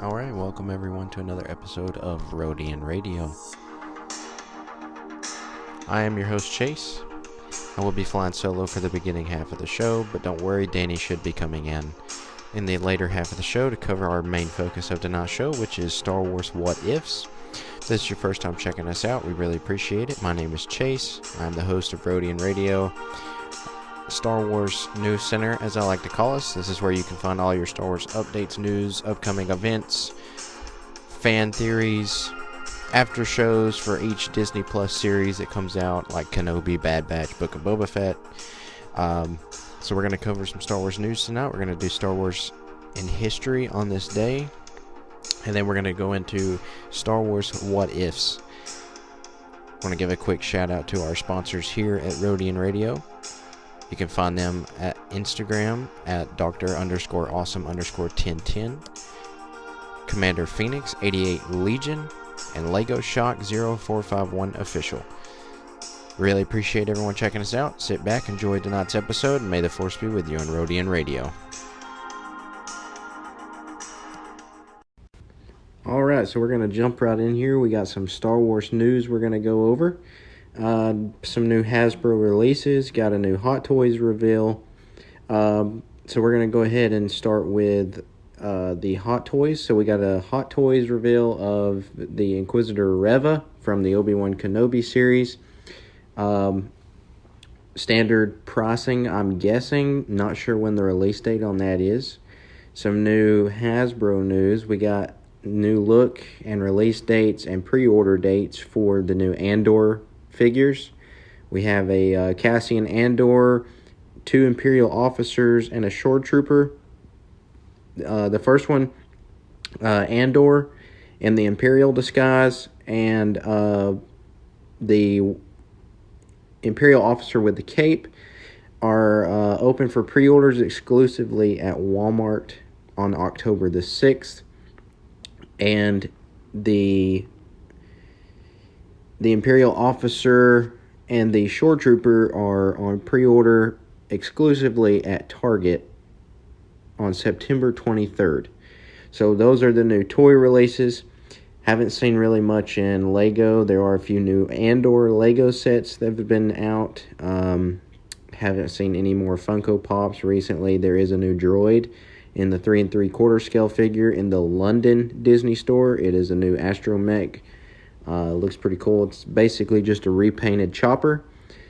Alright, welcome everyone to another episode of Rodian Radio. I am your host Chase. I will be flying solo for the beginning half of the show, but don't worry, Danny should be coming in the later half of the show to cover our main focus of tonight's show, which is Star Wars What Ifs. If this is your first time checking us out, we really appreciate it. My name is Chase. I'm the host of Rodian Radio, Star Wars News Center, as I like to call us. This is where you can find all your Star Wars updates, news, upcoming events, fan theories, after shows for each Disney Plus series that comes out, like Kenobi, Bad Batch, Book of Boba Fett. So we're going to cover some Star Wars news tonight. We're going to do Star Wars in history on this day, and then we're going to go into Star Wars What Ifs. I want to give a quick shout out to our sponsors here at Rodian Radio. You can find them at Instagram at Dr_awesome_1010, Commander Phoenix 88 Legion, and Lego Shock 0451 Official. Really appreciate everyone checking us out. Sit back, enjoy tonight's episode, and may the Force be with you on Rodian Radio. Alright, so we're going to jump right in here. We got some Star Wars news we're going to go over. Some new Hasbro releases, got a new Hot Toys reveal. So we're going to go ahead and start with the Hot Toys. So we got a Hot Toys reveal of the Inquisitor Reva from the Obi-Wan Kenobi series. Standard pricing, I'm guessing. Not sure when the release date on that is. Some new Hasbro news. We got new look and release dates and pre-order dates for the new Andor figures. We have a Cassian Andor, 2 Imperial officers, and a Shore Trooper. The first one, Andor in the Imperial disguise, and the Imperial officer with the cape are open for pre-orders exclusively at Walmart on October the 6th. And the Imperial officer and the Shore Trooper are on pre-order exclusively at Target on September 23rd. So those are the new toy releases. Haven't seen really much in Lego. There are a few new Andor Lego sets that have been out. Haven't seen any more Funko Pops recently. There is a new droid in the 3 3/4 scale figure in the London Disney store. It is a new astromech. Looks pretty cool. It's basically just a repainted chopper,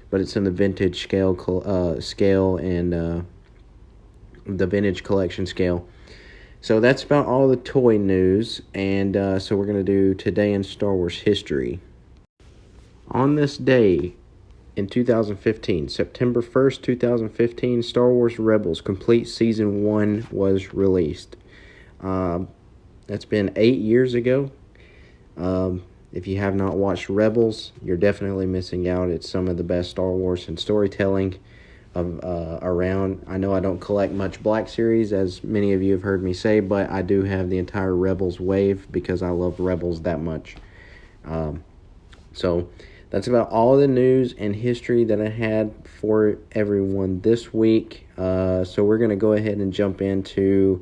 but it's in the vintage scale and the vintage collection scale. So that's about all the toy news, and so we're going to do Today in Star Wars History. On this day in 2015, September 1st, 2015, Star Wars Rebels Complete Season 1 was released. That's been 8 years ago. If you have not watched Rebels, you're definitely missing out. It's some of the best Star Wars and storytelling around. I know I don't collect much Black Series, as many of you have heard me say, but I do have the entire Rebels wave because I love Rebels that much. So that's about all the news and history that I had for everyone this week. So we're going to go ahead and jump into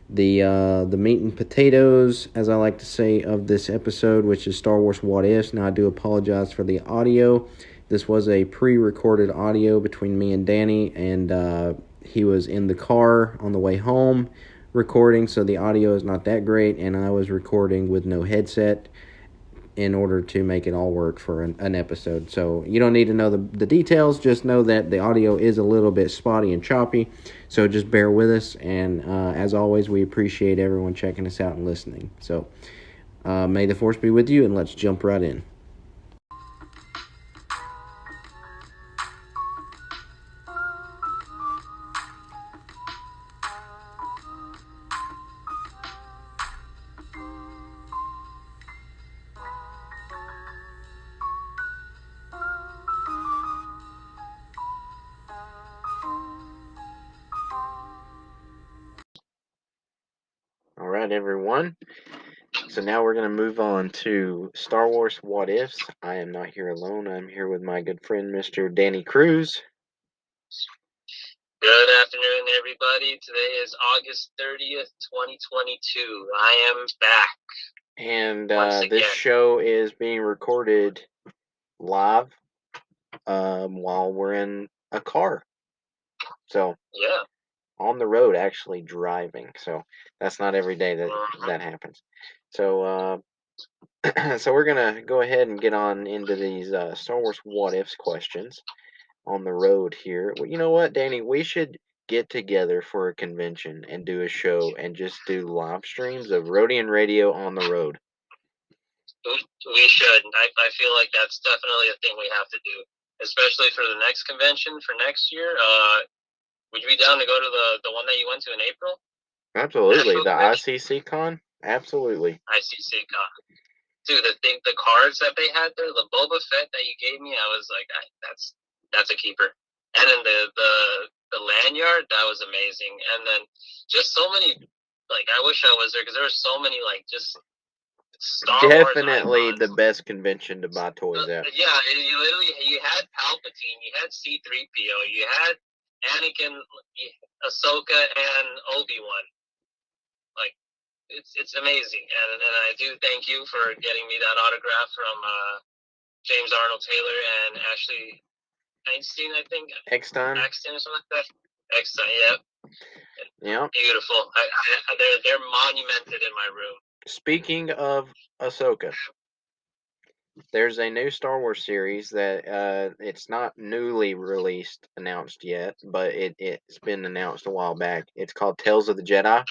the meat and potatoes, as I like to say, of this episode, which is Star Wars What Ifs. Now, I do apologize for the audio. This was a pre-recorded audio between me and Danny, and he was in the car on the way home recording, so the audio is not that great, and I was recording with no headset in order to make it all work for an episode. So you don't need to know the details, just know that the audio is a little bit spotty and choppy, so just bear with us, and as always, we appreciate everyone checking us out and listening. So may the Force be with you, and let's jump right in. All right, everyone. So now we're going to move on to Star Wars What Ifs. I am not here alone. I'm here with my good friend, Mr. Danny Cruz. Good afternoon, everybody. Today is August 30th, 2022. I am back. And Once this again. show is being recorded live while we're in a car. So, Yeah. on the road, actually driving. So, that's not every day that that happens. So, so we're going to go ahead and get on into these Star Wars what ifs questions on the road here. Well, you know what, Danny? We should get together for a convention and do a show and just do live streams of Rodian Radio on the road. We should. I feel like that's definitely a thing we have to do, especially for the next convention for next year. Would you be down to go to the one that you went to in April? Absolutely, the ICC Con. Absolutely. ICC Con. Dude, the cards that they had there, the Boba Fett that you gave me, I was like, that's a keeper. And then the lanyard, that was amazing. And then just so many, like, I wish I was there because there were so many, like, just Star Wars Definitely icons. the best convention to buy toys at. Yeah, you had Palpatine, you had C-3PO, you had Anakin, Ahsoka, and Obi-Wan. Like, it's amazing, and I do thank you for getting me that autograph from James Arnold Taylor and Ashley Einstein, I think. Eckstein. Axton or something like that. Eckstein, yep. Yeah. Beautiful. They're monumented in my room. Speaking of Ahsoka, there's a new Star Wars series that it's not newly released, announced yet, but it's been announced a while back. It's called Tales of the Jedi.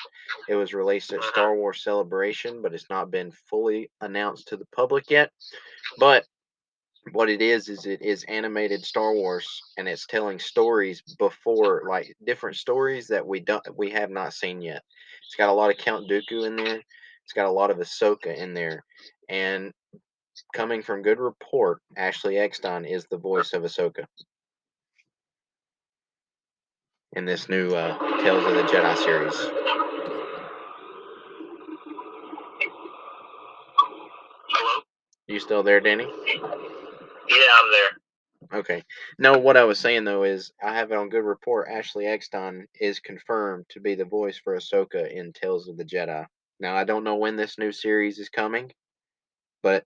It was released at Star Wars Celebration, but it's not been fully announced to the public yet. But what it is it is animated Star Wars, and it's telling stories before, like different stories that we have not seen yet. It's got a lot of Count Dooku in there. It's got a lot of Ahsoka in there, and coming from good report, Ashley Eckstein is the voice of Ahsoka in this new Tales of the Jedi series. Hello? You still there, Danny? Yeah, I'm there. Okay. No, what I was saying though is I have it on good report. Ashley Eckstein is confirmed to be the voice for Ahsoka in Tales of the Jedi. Now I don't know when this new series is coming, but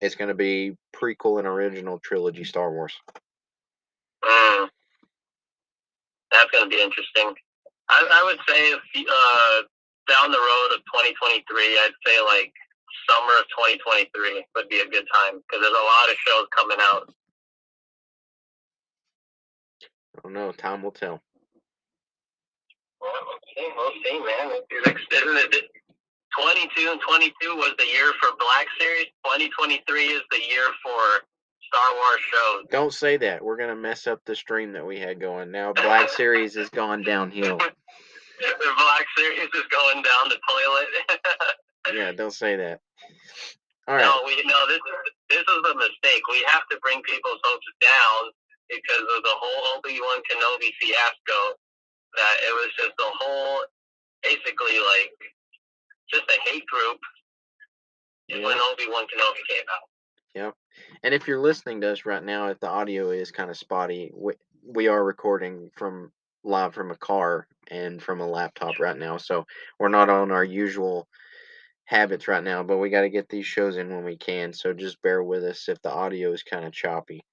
it's going to be prequel and original trilogy Star Wars. That's going to be interesting. I would say down the road of 2023, I'd say like summer of 2023 would be a good time because there's a lot of shows coming out. I don't know. Time will tell. We'll see, man. 22 and 22 was the year for Black Series. 2023 is the year for Star Wars shows. Don't say that. We're going to mess up the stream that we had going. Now Black Series has gone downhill. The Black Series is going down the toilet. Yeah, don't say that. All right. No, this is a mistake. We have to bring people's hopes down because of the whole Obi-Wan Kenobi fiasco. That it was just a whole, basically like, just a hate group when Obi-Wan Kenobi came out. Yep. And if you're listening to us right now, if the audio is kind of spotty, we are recording from live from a car and from a laptop right now, so we're not on our usual habits right now, but we got to get these shows in when we can, so just bear with us if the audio is kind of choppy.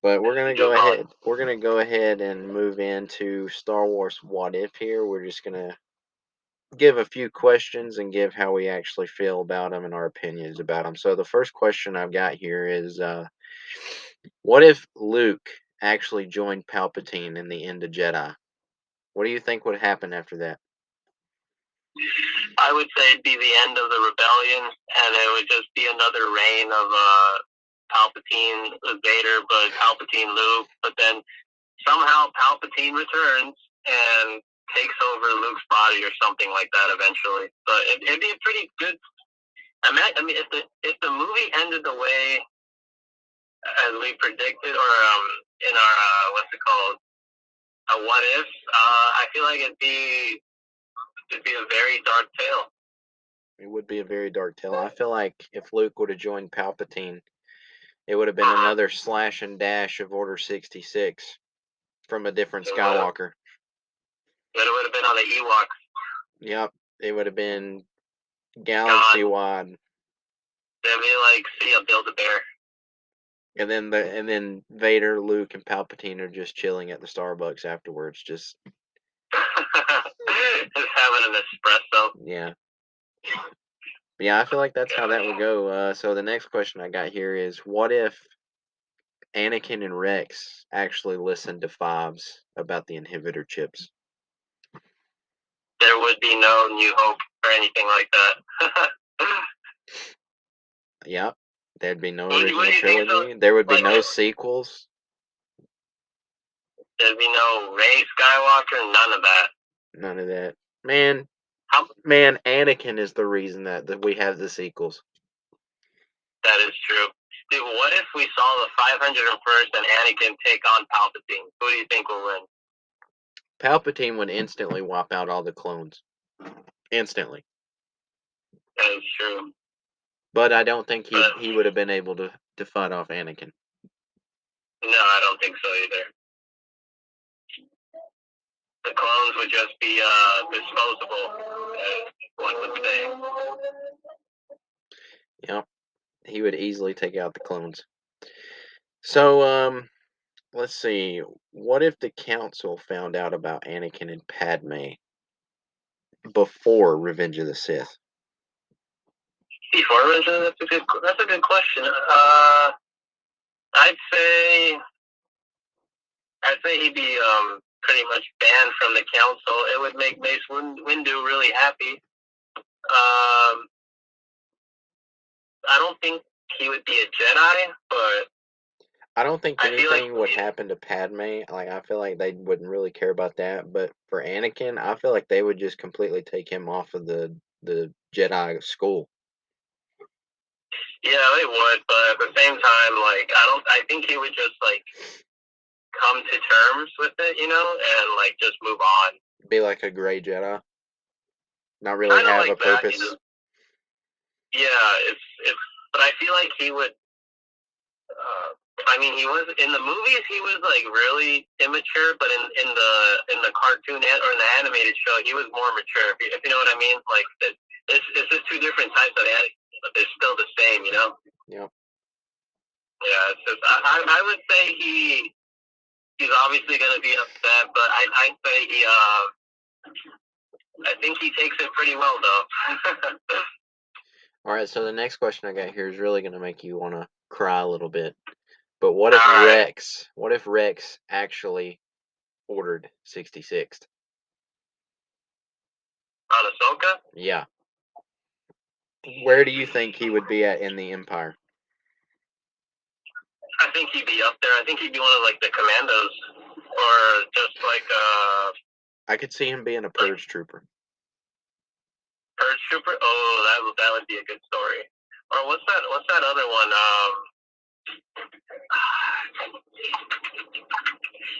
But we're gonna go ahead. We're gonna go ahead and move into Star Wars What If here. We're just gonna give a few questions and give how we actually feel about them and our opinions about them. So the first question I've got here is, what if Luke actually joined Palpatine in the end of Jedi? What do you think would happen after that? I would say it'd be the end of the rebellion, and it would just be another reign of Palpatine Vader, but Palpatine Luke. But then somehow Palpatine returns and takes over Luke's body or something like that eventually. But it'd be a pretty good. I mean, if the movie ended the way as we predicted, or in our what's it called, a what if, I feel like it'd be a very dark tale. It would be a very dark tale. I feel like if Luke would have joined Palpatine, it would have been another slash and dash of Order 66 from a different Skywalker. It would have been on the Ewoks. Yep, it would have been galaxy-wide. They'd be like, see ya, Build-A-Bear. And then Vader, Luke, and Palpatine are just chilling at the Starbucks afterwards. Just having an espresso. Yeah. Yeah, I feel like that's how that would go. So the next question I got here is, what if Anakin and Rex actually listened to Fives about the inhibitor chips? There would be no New Hope or anything like that. Yep. There'd be no What do original you think trilogy. so? There would be Like, no sequels. There'd be no Rey Skywalker, none of that. None of that. Man, Anakin is the reason that we have the sequels. That is true. Dude, what if we saw the 501st and Anakin take on Palpatine? Who do you think will win? Palpatine would instantly wipe out all the clones. Instantly. That is true. But I don't think he would have been able to fight off Anakin. No, I don't think so either. The clones would just be disposable, as one would say. Yep. He would easily take out the clones. So, let's see. What if the Council found out about Anakin and Padme before Revenge of the Sith? Before Revenge, that's a good question. I'd say he'd be pretty much banned from the council. It would make Mace Windu really happy. I don't think he would be a Jedi, but I don't think anything would happen to Padme. Like, I feel like they wouldn't really care about that. But for Anakin, I feel like they would just completely take him off of the Jedi school. Yeah, they would, but at the same time, like, I think he would just, like, come to terms with it, and, like, just move on. Be like a gray Jedi. Not really have like a purpose. That, yeah, but I feel like he would, he was, in the movies, he was, like, really immature, but in the cartoon or in the animated show, he was more mature, if you know what I mean? Like, it's just two different types of Anakin, but they're still the same, Yep. Yeah, it's just, I would say he's obviously going to be upset, but I'd say I think he takes it pretty well, though. All right, so the next question I got here is really going to make you want to cry a little bit. But what if Rex actually ordered 66th? On Ahsoka? Yeah. Where do you think he would be at in the Empire? I think he'd be up there. I think he'd be one of, like, the commandos, or just, like, I could see him being a purge trooper. Purge trooper? Oh, that would be a good story. Or what's that other one?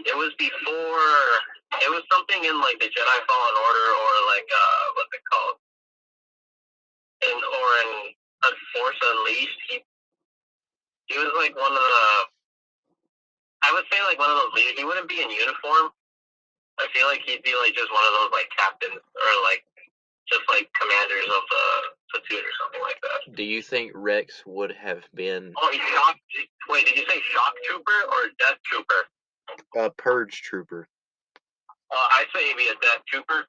It was before. It was something in, like, the Jedi Fallen Order, or, like, what's it called? In a Force Unleashed. He was, like, one of the. I would say, like, one of those leaders. He wouldn't be in uniform. I feel like he'd be, like, just one of those, like, captains, or, like, just, like, commanders of the platoon or something like that. Do you think Rex would have been... Wait, did you say shock trooper or death trooper? A purge trooper. I'd say he'd be a death trooper.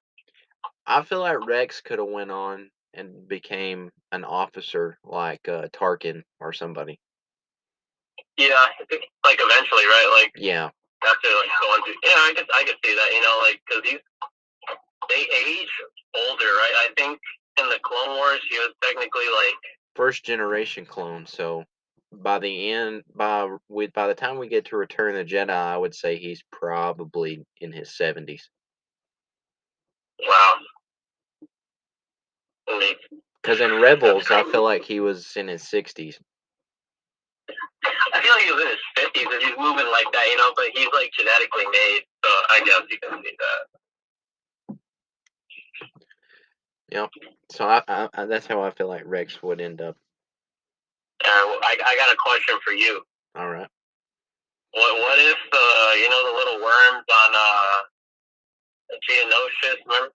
I feel like Rex could have went on and became an officer like Tarkin or somebody. Yeah, like eventually, right? Like, yeah. After, like, going through, I could see that, like, because they age older, right? I think in the Clone Wars, he was technically, like, first generation clone. So by the time we get to Return of the Jedi, I would say he's probably in his 70s. Wow. Because in Rebels, I feel like he was in his 60s. I feel like he was in his 50s and he's moving like that, but he's, like, genetically made, so I guess you can see that. Yep. So I that's how I feel like Rex would end up. I got a question for you. All right. What if the little worms on Geonosis, remember?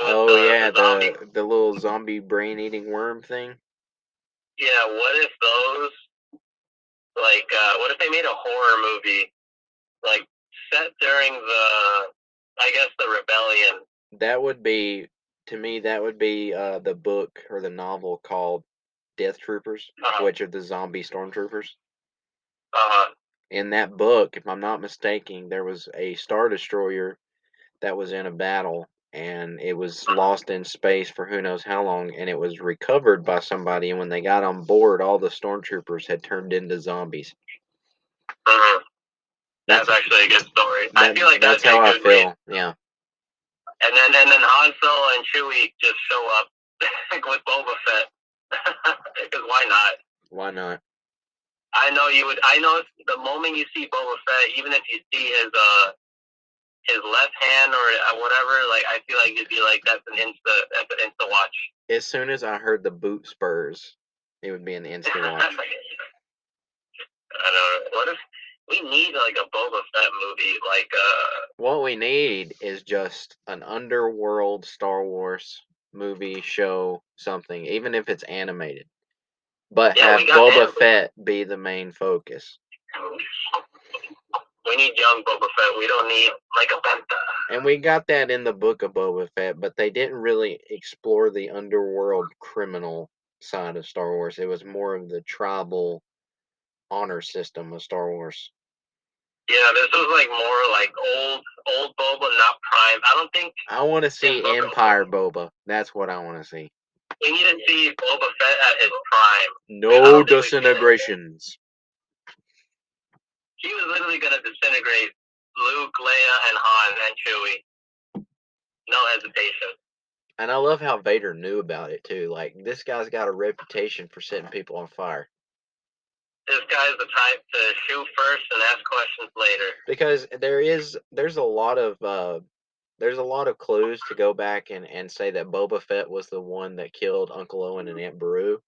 Oh yeah, The zombie. the little zombie brain eating worm thing. Yeah, what if those, like, what if they made a horror movie, like, set during I guess, the rebellion? That would be, to me, that would be the book or the novel called Death Troopers, which are the zombie stormtroopers. In that book, if I'm not mistaken, there was a Star Destroyer that was in a battle, and it was lost in space for who knows how long, and it was recovered by somebody, and when they got on board, all the stormtroopers had turned into zombies. That's actually a good story. I feel like that's that'd be how a I good feel. read. Yeah. And then Han Solo and Chewie just show up with Boba Fett. Because why not? Why not? I know you would. I know the moment you see Boba Fett, even if you see his left hand or whatever, like I feel like you'd be like, that's an insta watch. As soon as I heard the boot spurs, it would be an instant watch. I know. What if we need like a Boba Fett movie? Like what we need is just an underworld Star Wars movie, show, something, even if it's animated. But have Boba Fett be the main focus. We need young Boba Fett. We don't need like a Benta. And we got that in the book of Boba Fett, but they didn't really explore the underworld criminal side of Star Wars. It was more of the tribal honor system of Star Wars. Yeah, this was like more like old Boba, not Prime. I don't think. I want to see Empire Boba. That's what I want to see. We need to see Boba Fett at his prime. No disintegrations. He was literally going to disintegrate Luke, Leia, and Han and Chewie. No hesitation. And I love how Vader knew about it too. Like, this guy's got a reputation for setting people on fire. This guy's the type to shoot first and ask questions later. Because there's a lot of clues to go back and say that Boba Fett was the one that killed Uncle Owen and Aunt Beru.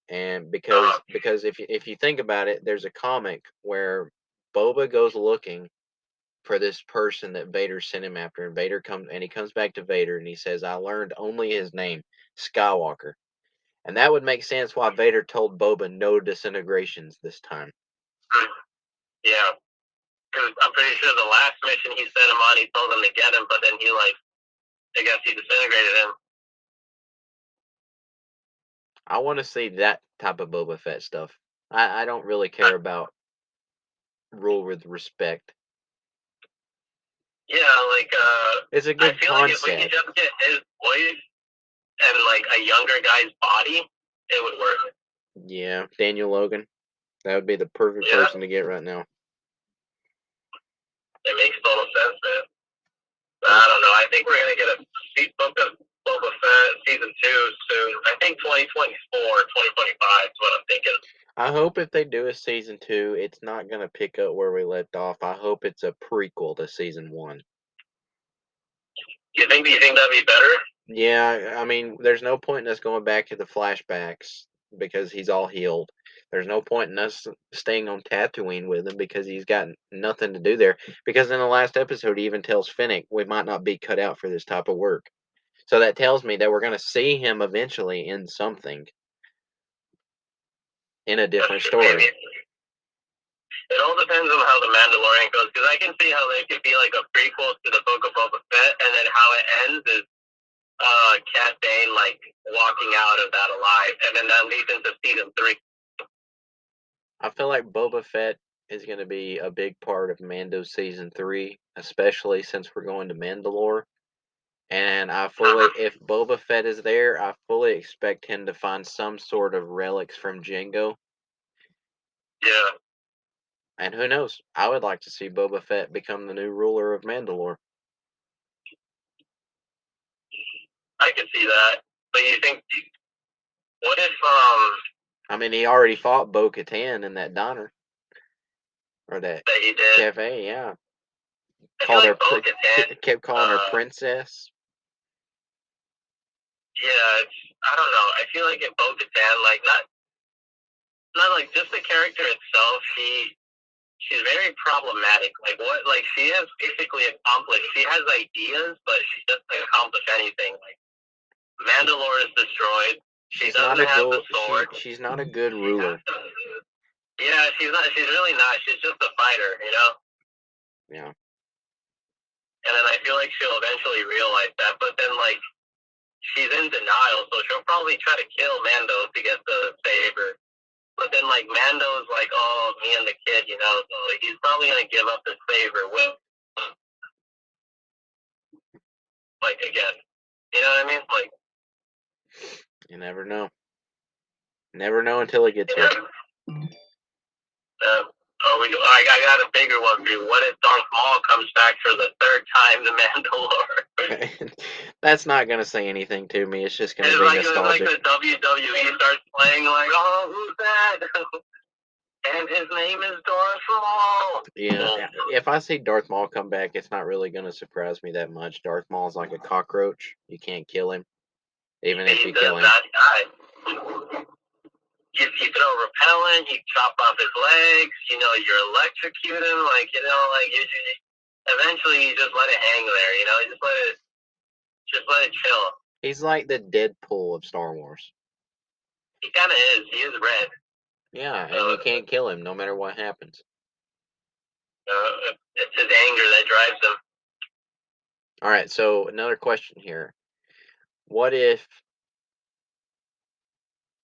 And because if you think about it, there's a comic where Boba goes looking for this person that Vader sent him after, and he comes back to Vader and he says, "I learned only his name, Skywalker." And that would make sense why Vader told Boba no disintegrations this time. Yeah. Because I'm pretty sure the last mission he sent him on, he told him to get him, but then I guess he disintegrated him. I want to see that type of Boba Fett stuff. I don't really care about rule with respect. Yeah, like it's a good I feel concept. Like if we could just get his voice and like a younger guy's body, it would work. Yeah, Daniel Logan. That would be the perfect person to get right now. It makes total sense, man. But I don't know. I think we're gonna get a book of Boba Fett season 2 soon. I think 2024, 2025 is what I'm thinking. I hope if they do a season 2, it's not gonna pick up where we left off. I hope it's a prequel to season 1. Do you think that'd be better? Yeah, I mean, there's no point in us going back to the flashbacks because he's all healed. There's no point in us staying on Tatooine with him because he's got nothing to do there. Because in the last episode, he even tells Finnick we might not be cut out for this type of work. So that tells me that we're going to see him eventually in something, in a different story. Maybe. It all depends on how the Mandalorian goes, because I can see how they could be like a prequel to the Book of Boba Fett, and then how it ends is Cat Bane like walking out of that alive, and then that leads into season 3. I feel like Boba Fett is going to be a big part of Mando season 3, especially since we're going to Mandalore. And if Boba Fett is there, I fully expect him to find some sort of relics from Jango. Yeah. And who knows? I would like to see Boba Fett become the new ruler of Mandalore. I could see that. But you think, what if, I mean, he already fought Bo-Katan in that diner. Or that he did. cafe, yeah. Kept calling her princess. Yeah, I don't know. I feel like in Bo-Katan, like, not like just the character itself, she's very problematic. Like she has basically accomplished. She has ideas, but she doesn't accomplish anything. Like Mandalore is destroyed. She doesn't have the sword. She's not a good ruler. Yeah, she's not. She's really not. She's just a fighter, you know. Yeah. And then I feel like she'll eventually realize that, but then like she's in denial, so she'll probably try to kill Mando to get the favor. But then like Mando's like, oh, me and the kid, you know, so he's probably gonna give up his favor with like again. You know what I mean? Like you never know. Never know until it gets here. I got a bigger one for you. What if Darth Maul comes back for the third time, the Mandalore? That's not gonna say anything to me. It's just gonna be nostalgic. nostalgic. It's like the WWE starts playing, like, oh, who's that? And his name is Darth Maul. Yeah, if I see Darth Maul come back, it's not really gonna surprise me that much. Darth Maul's like a cockroach. You can't kill him, even if you kill him. That guy. You throw repellent, you chop off his legs, you know, you electrocute him, like, you know, like, eventually you just let it hang there, you know, just let it chill. He's like the Deadpool of Star Wars. He kind of is. He is red. Yeah, and you can't kill him no matter what happens. It's his anger that drives him. All right, so another question here. What if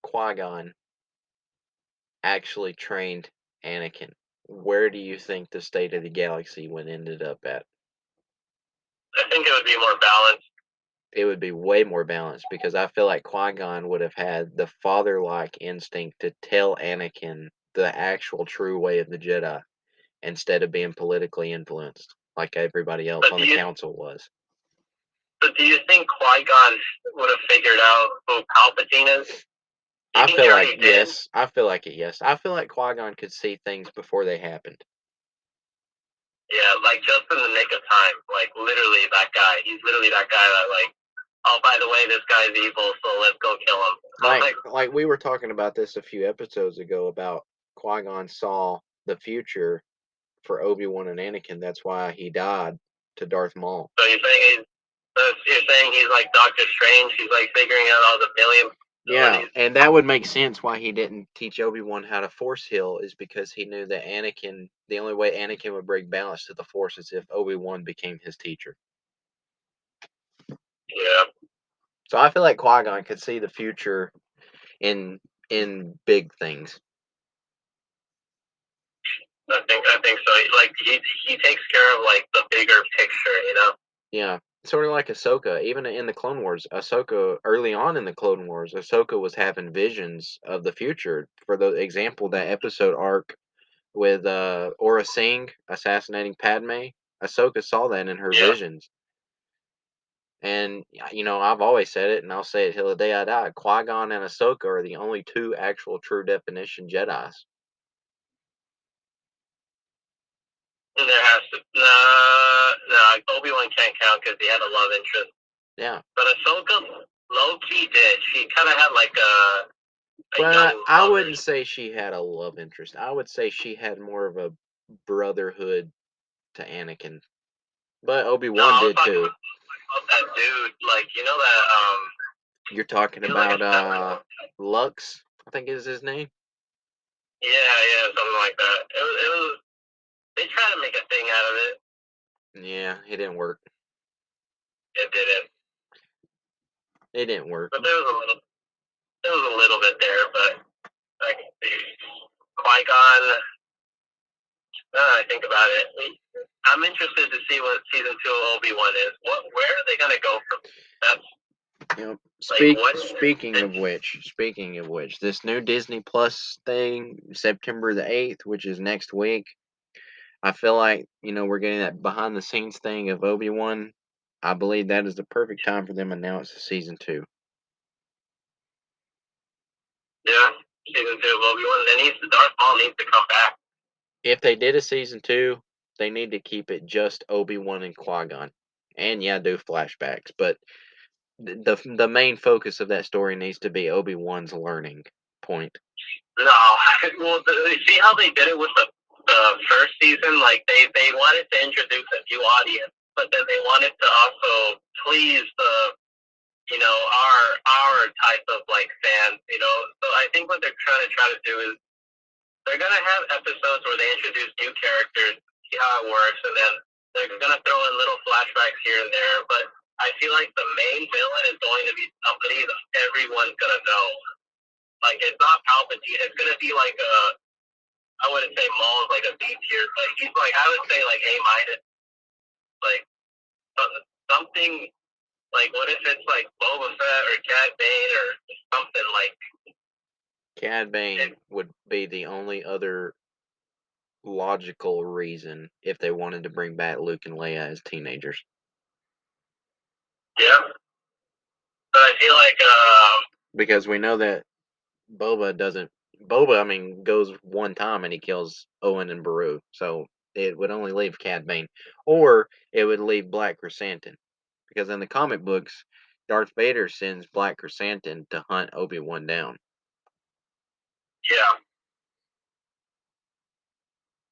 Qui-Gon actually trained Anakin? Where do you think the state of the galaxy would ended up at? I think it would be more balanced. It would be way more balanced because I feel like Qui-Gon would have had the father-like instinct to tell Anakin the actual true way of the Jedi instead of being politically influenced like everybody else on the council was. But do you think Qui-Gon would have figured out who Palpatine is? I feel like yes. I feel like it, yes. I feel like Qui-Gon could see things before they happened. Yeah, like just in the nick of time. Like literally that guy. He's literally that guy that like, oh, by the way, this guy's evil, so let's go kill him. Like we were talking about this a few episodes ago about Qui-Gon saw the future for Obi-Wan and Anakin. That's why he died to Darth Maul. So you're saying he's like Doctor Strange? He's like figuring out all the million. Yeah, and that would make sense why he didn't teach Obi-Wan how to Force heal is because he knew that the only way Anakin would bring balance to the Force is if Obi-Wan became his teacher. Yeah. So I feel like Qui-Gon could see the future in big things. I think so. Like he takes care of like the bigger picture, you know. Yeah, sort of like Ahsoka. Even in the Clone Wars, early on in the Clone Wars, Ahsoka was having visions of the future. For the example, that episode arc with Aura Singh assassinating Padme, Ahsoka saw that in her visions. And you know, I've always said it, and I'll say it till the day I die. Qui-Gon and Ahsoka are the only two actual true definition Jedis. There has to no. Obi-Wan can't count because he had a love interest. Yeah. But Ahsoka low-key did. She kind of had like a well, I wouldn't say she had a love interest. I would say she had more of a brotherhood to Anakin. But Obi-Wan did too. About that dude, like you know that You're talking about Lux, I think is his name. Yeah, something like that. It was. They tried to make a thing out of it. Yeah, it didn't work. It didn't. It didn't work. But there was a little bit there, but I can see Qui-Gon. I think about it. I'm interested to see what season 2 of Obi-Wan is. Where are they gonna go from? That's speaking of which, this new Disney Plus thing, September the 8th, which is next week, I feel like, you know, we're getting that behind the scenes thing of Obi-Wan. I believe that is the perfect time for them to announce season 2. Yeah, season 2 of Obi-Wan. Darth Maul needs to come back. If they did a season 2, they need to keep it just Obi-Wan and Qui-Gon. And yeah, do flashbacks, but the main focus of that story needs to be Obi-Wan's learning point. No, well, see how they did it with the the first season, like they wanted to introduce a new audience, but then they wanted to also please the our type of like fans, So I think what they're trying to do is they're gonna have episodes where they introduce new characters, see how it works, and then they're gonna throw in little flashbacks here and there. But I feel like the main villain is going to be somebody that everyone's gonna know. Like it's not Palpatine. It's gonna be like I wouldn't say Maul's like a B tier, but he's like I would say like A minus, like something like what if it's like Boba Fett or Cad Bane or something like. Cad Bane would be the only other logical reason if they wanted to bring back Luke and Leia as teenagers. Yeah. But I feel like because we know that Boba goes one time and he kills Owen and Beru. So it would only leave Cad Bane. Or it would leave Black Chrysanthemum. Because in the comic books, Darth Vader sends Black Chrysanthemum to hunt Obi-Wan down. Yeah.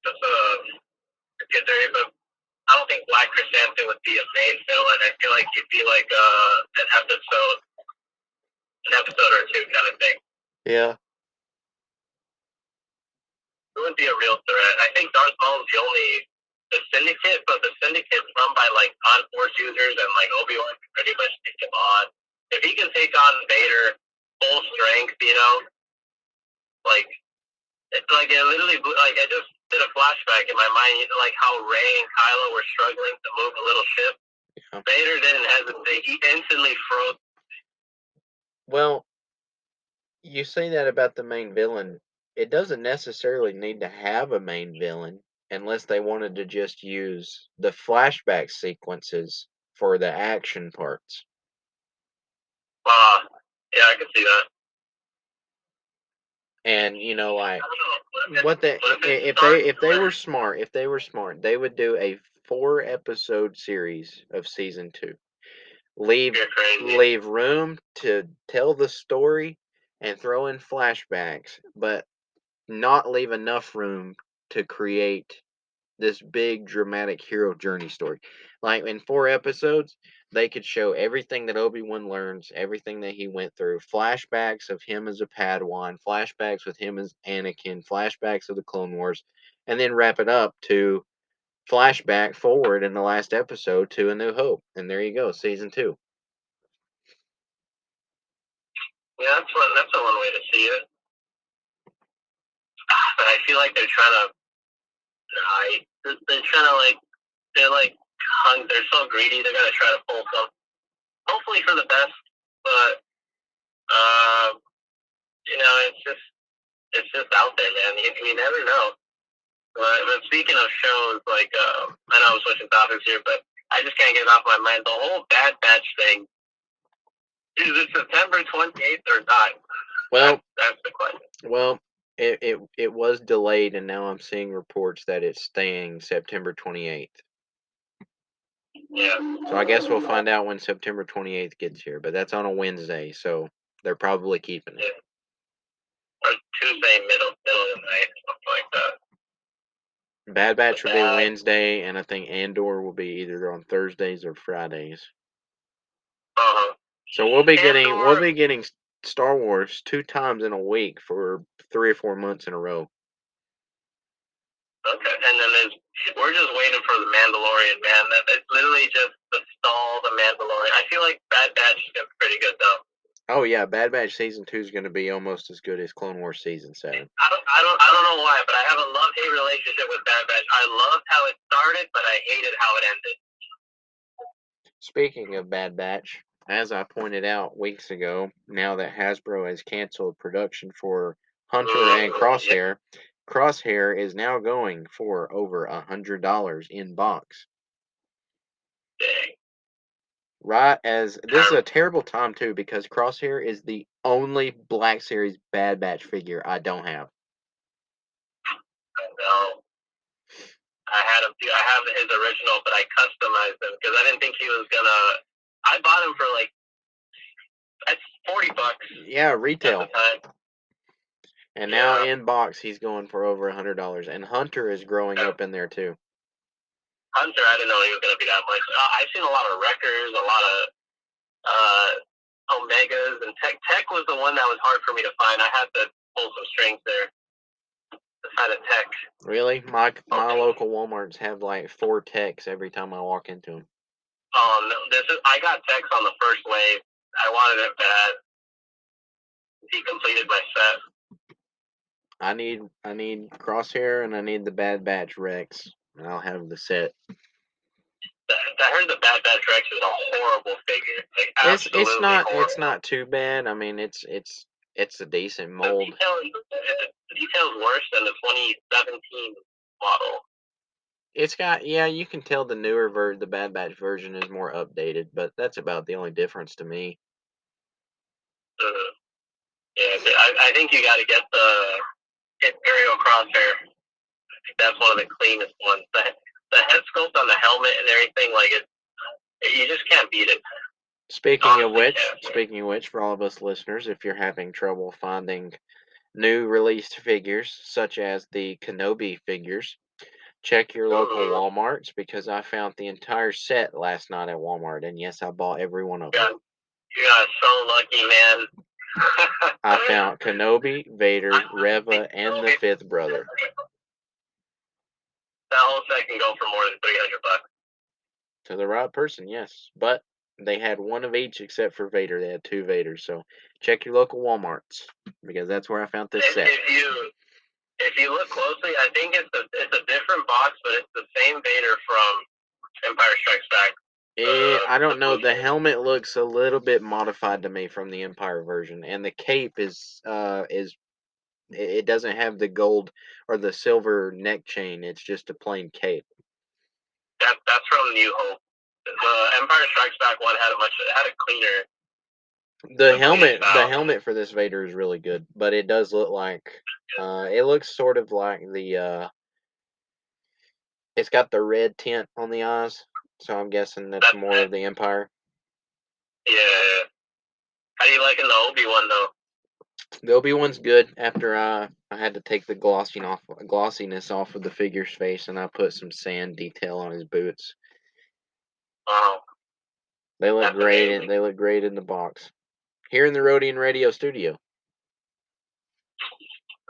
That's a good theory, but I don't think Black Chrysanthemum would be a main villain. I feel like he'd be like an episode or two kind of thing. Yeah. It wouldn't be a real threat. I think Darth Maul's the Syndicate, but the Syndicate's run by like non-Force users, and like Obi-Wan can pretty much take him on. If he can take on Vader full strength, like it's like it literally like I just did a flashback in my mind, like how Rey and Kylo were struggling to move a little ship. Yeah. Vader didn't hesitate; he instantly froze. Well, you say that about the main villain. It doesn't necessarily need to have a main villain unless they wanted to just use the flashback sequences for the action parts. Yeah, I can see that. And like if they were smart, they would do a 4-episode series of season 2. Leave room to tell the story and throw in flashbacks, but not leave enough room to create this big dramatic hero journey story. Like in 4 episodes, they could show everything that Obi-Wan learns, everything that he went through, flashbacks of him as a Padawan, flashbacks with him as Anakin, flashbacks of the Clone Wars, and then wrap it up to flashback forward in the last episode to A New Hope. And there you go, season 2. Yeah, that's a one way to see it. But I feel like they're trying to they're so greedy. They're gonna try to pull some, hopefully for the best. But it's just out there, man. You never know. But speaking of shows, like I know I'm switching topics here, but I just can't get it off my mind. The whole Bad Batch thing. Is it September 28th or not? Well, that's the question. Well, it was delayed, and now I'm seeing reports that it's staying September 28th. Yeah. So I guess we'll find out when September 28th gets here, but that's on a Wednesday, so they're probably keeping it. Or Tuesday, middle of the night, something like that. Bad Batch will be Wednesday, and I think Andor will be either on Thursdays or Fridays. So we'll be getting Star Wars 2 times in a week for 3 or 4 months in a row. Okay, and then we're just waiting for the Mandalorian, man. It's literally just to stall the Mandalorian. I feel like Bad Batch is pretty good though. Oh yeah, Bad Batch season 2 is going to be almost as good as Clone Wars season 7. I don't know why, but I have a love-hate relationship with Bad Batch. I loved how it started, but I hated how it ended. Speaking of Bad Batch, as I pointed out weeks ago, now that Hasbro has canceled production for Hunter and Crosshair, Crosshair is now going for over $100 in box. Dang. Right as this is a terrible time too, because Crosshair is the only Black Series Bad Batch figure I don't have. I know. I have his original, but I customized him because I didn't think he was gonna. I bought him for like that's $40. Yeah, retail. At the time. And now in box, he's going for over $100. And Hunter is growing up in there too. Hunter, I didn't know he was going to be that much. I've seen a lot of Wreckers, a lot of Omegas, and Tech. Tech was the one that was hard for me to find. I had to pull some strings there to find a Tech. Really? My local Walmarts have like 4 Techs every time I walk into them. Oh, no, I got Techs on the first wave. I wanted it bad. He completed my set. I need Crosshair and I need the Bad Batch Rex, and I'll have the set. I heard the Bad Batch Rex is a horrible figure. Like, It's not horrible. It's not too bad. I mean, it's a decent mold. The detail's worse than the 2017 model. It's got, yeah, you can tell the newer the Bad Batch version is more updated, but that's about the only difference to me. Yeah, I think you got to get the Imperial Crosshair. I think that's one of the cleanest ones. The head sculpt on the helmet and everything, like you just can't beat it. Speaking of which, for all of us listeners, if you're having trouble finding new released figures, such as the Kenobi figures, check your local Walmarts, because I found the entire set last night at Walmart, and yes, I bought every one of them. You got so lucky, man. I found Kenobi, Vader, Reva, and the fifth brother. That whole set can go for more than $300. To the right person, yes. But they had one of each except for Vader. They had 2 Vaders. So check your local Walmarts, because that's where I found this set. If you look closely, I think it's a different box, but it's the same Vader from Empire Strikes Back. I don't know. The helmet looks a little bit modified to me from the Empire version, and the cape is it doesn't have the gold or the silver neck chain. It's just a plain cape. That's from New Hope. The Empire Strikes Back one had a cleaner. The helmet for this Vader is really good, but it does look like it looks sort of like the it's got the red tint on the eyes, so I'm guessing that's more of the Empire. Yeah. How do you liking the Obi-Wan though? The Obi-Wan's good. After I had to take the glossiness off of the figure's face, and I put some sand detail on his boots. Wow. They look great. They look great in the box. Here in the Rodian Radio studio.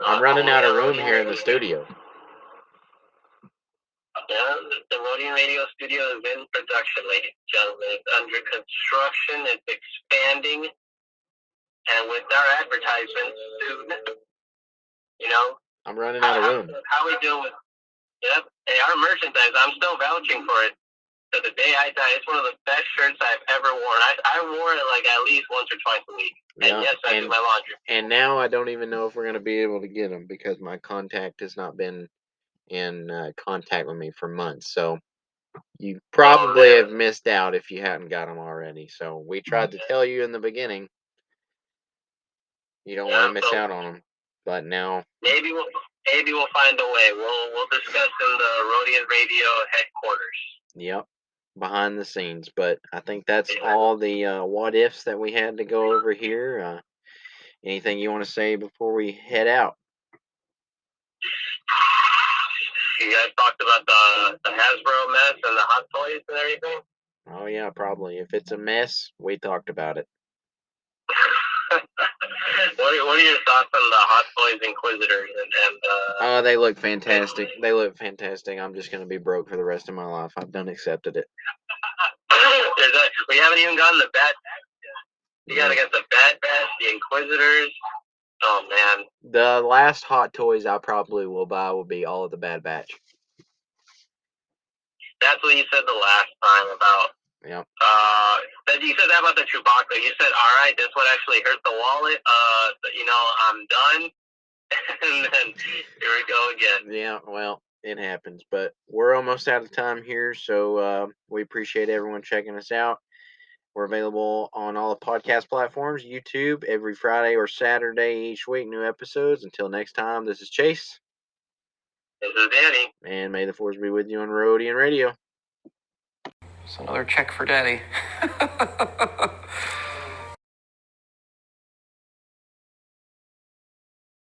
I'm running out of room here in the studio. Yeah, the Rodian Radio studio is in production, ladies and gentlemen. It's under construction. It's expanding. And with our advertisements soon, I'm running out of room. How we doing with, yep. Hey, our merchandise, I'm still vouching for it. To the day I die, it's one of the best shirts I've ever worn. I wore it like at least once or twice a week. And yes, I do my laundry. And now I don't even know if we're going to be able to get them, because my contact has not been in contact with me for months. So you probably have missed out if you hadn't got them already. So we tried to tell you in the beginning. You don't want to miss out on them. But now maybe we'll find a way. We'll discuss in the Rodian Radio headquarters. Yep, behind the scenes. But I think that's all the what ifs that we had to go over here. Anything you want to say before we head out? You guys talked about the Hasbro mess and the Hot Toys and everything? Oh, yeah, probably. If it's a mess, we talked about it. What are your thoughts on the Hot Toys Inquisitors? Oh, they look fantastic. They look fantastic. I'm just going to be broke for the rest of my life. I've done accepted it. We haven't even gotten the Bad Batch yet. You got to get the Bad Batch, the Inquisitors. Oh, man. The last Hot Toys I probably will buy will be all of the Bad Batch. That's what you said the last time about. Yeah. You said that about the Chewbacca. You said, all right, this one actually hurt the wallet. I'm done. And then here we go again. Yeah, well, it happens. But we're almost out of time here, so we appreciate everyone checking us out. We're available on all the podcast platforms, YouTube, every Friday or Saturday each week, new episodes. Until next time, this is Chase. This is Danny. And may the force be with you on Rodian Radio. It's another check for Daddy.